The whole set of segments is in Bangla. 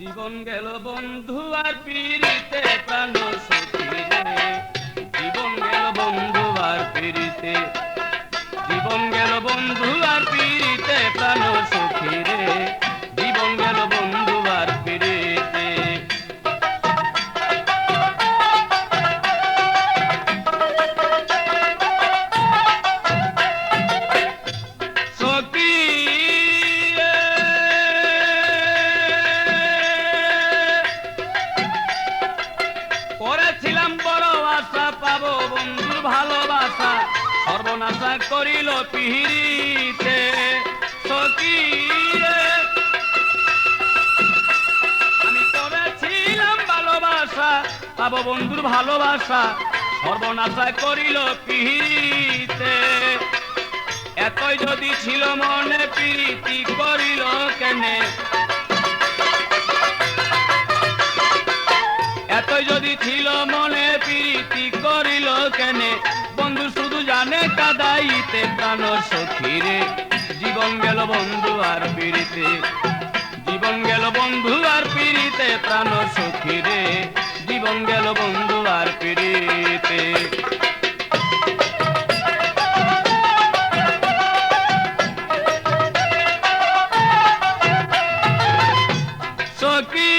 জীবন গেল বন্ধু আর পিরিতে প্রাণ সখী রে। জীবন গেল বন্ধু আর পিরিতে, জীবন গেল বন্ধু আর পিরিতে প্রাণ সখী রে। জীবন গেল বন্ধু আর পিরিতে। সখী করেছিলাম বড় আশা পাবো বন্ধুর ভালোবাসা, সর্বনাশা করিল পিহিরিতে। সখী আমি করেছিলাম ভালোবাসা পাবো বন্ধুর ভালোবাসা, সর্বনাশা করিল পিহিরিতে। এতই যদি ছিল মনে প্রীতি করিল কেনে, এতই যদি ছিল মনে প্রীতি করিল কেনে। বন্ধু শুধু জানে কাদাইতে প্রাণ সখী রে। জীবন গেল বন্ধু আর পিরিতে, জীবন গেল বন্ধু আর পিরিতে প্রাণ সখী রে। জীবন গেল বন্ধু আর পিরিতে। সখী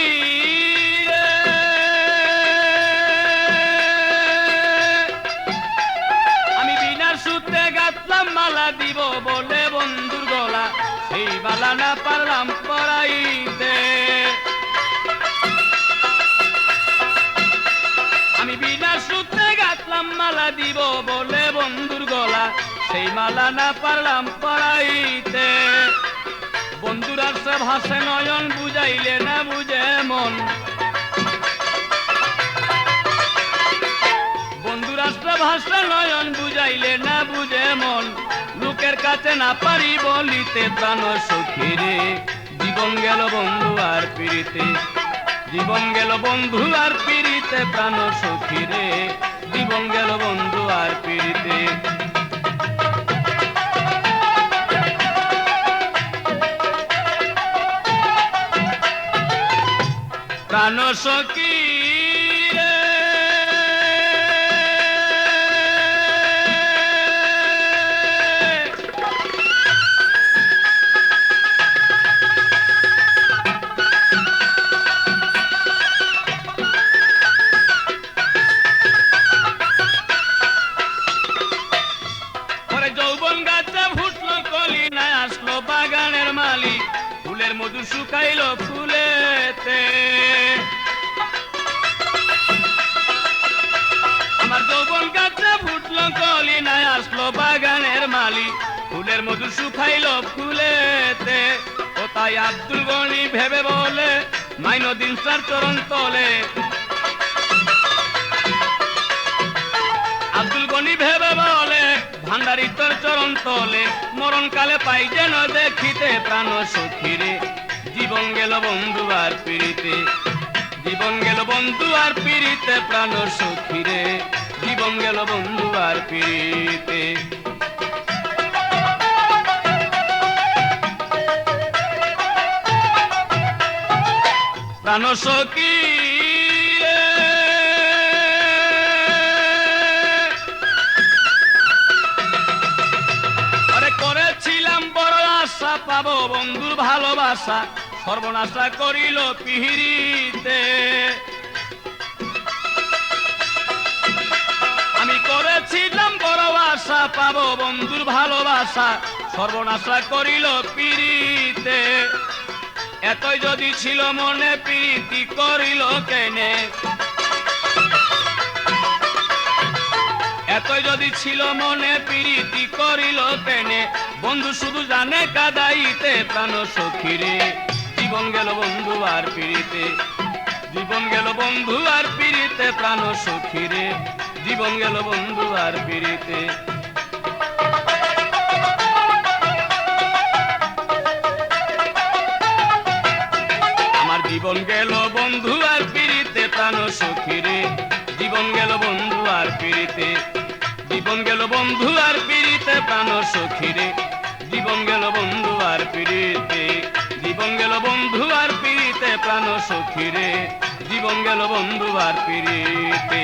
আমি বিনা সুতে গাঁথলাম মালা দিব বলে বন্ধুর গলা, সেই মালা না পারলাম পরাইতে। আমি বিনা সুতে গাঁথলাম মালা দিব বলে বন্ধুর গলা, সেই মালা না পারলাম পরাইতে। বন্ধুর আসে ভাসে নয়ন, বুঝাইলে না বুঝে মন। বন্ধুর আসে ভাসে নয়ন, বুঝাইলে না বুঝে মন। লোকের কাছে না পারি বলিতে প্রাণ সখী রে। জীবন গেল বন্ধু আর পিরিতে, জীবন গেল বন্ধু আর পিরিতে প্রাণ সখী রে। জীবন গেল বন্ধু আর পিরিতে। প্রাণ সখী যৌবন গাছে ফুটলো কলি, নাই আসলো বাগানের মালিক, ফুলের মধু শুকাইল ফুলেতে। আমার যৌবন গাছে ফুটলো কলি, নাই আসলো বাগানের মালিক, ফুলের মধু শুকাইল ফুলেতে। ও তাই আব্দুল গনি ভেবে বলে, মাইনুদ্দিন স্যার চরণ তলে। আব্দুল গনি ভেবে বলে, ভান্ডারি তোর চরণ তলে। মরণকালে পাই যেন দেখিতে প্রাণ সখী রে। জীবন গেল বন্ধু আর পিরিতে, জীবন গেল বন্ধু আর পিরিতে প্রাণ সখী রে। জীবন গেল বন্ধু আর পিরিতে। প্রাণ সখী করেছিলাম বড় আশা পাবো বন্ধুর ভালোবাসা, সর্বনাশা করিল পিহিরিতে। আমি করেছিলাম বড় আশা পাবো বন্ধুর ভালোবাসা, সর্বনাশা করিল পিরিতে। এতই যদি ছিল মনে প্রীতি করিল কেনে, এতই যদি ছিল মনে প্রীতি করিল কেনে। বন্ধু শুধু জানে কাদাইতে প্রাণ সখী রে। জীবন গেল বন্ধু আর পিরিতে, জীবন গেল বন্ধু আর পিরিতে প্রাণ সখী রে। জীবন গেল বন্ধু আর পিরিতে। আমার জীবন গেল বন্ধু আর পিরিতে প্রাণ সখী রে। জীবন গেল বন্ধু আর পিরিতে, জীবন গেল বন্ধু আর পিরিতে প্রাণ সখী রে। জীবন গেল বন্ধু আর পিরিতে, জীবন গেল বন্ধু আর পিরিতে প্রাণ প্রাণ সখী রে জীবন গেল বন্ধু আর পিরিতে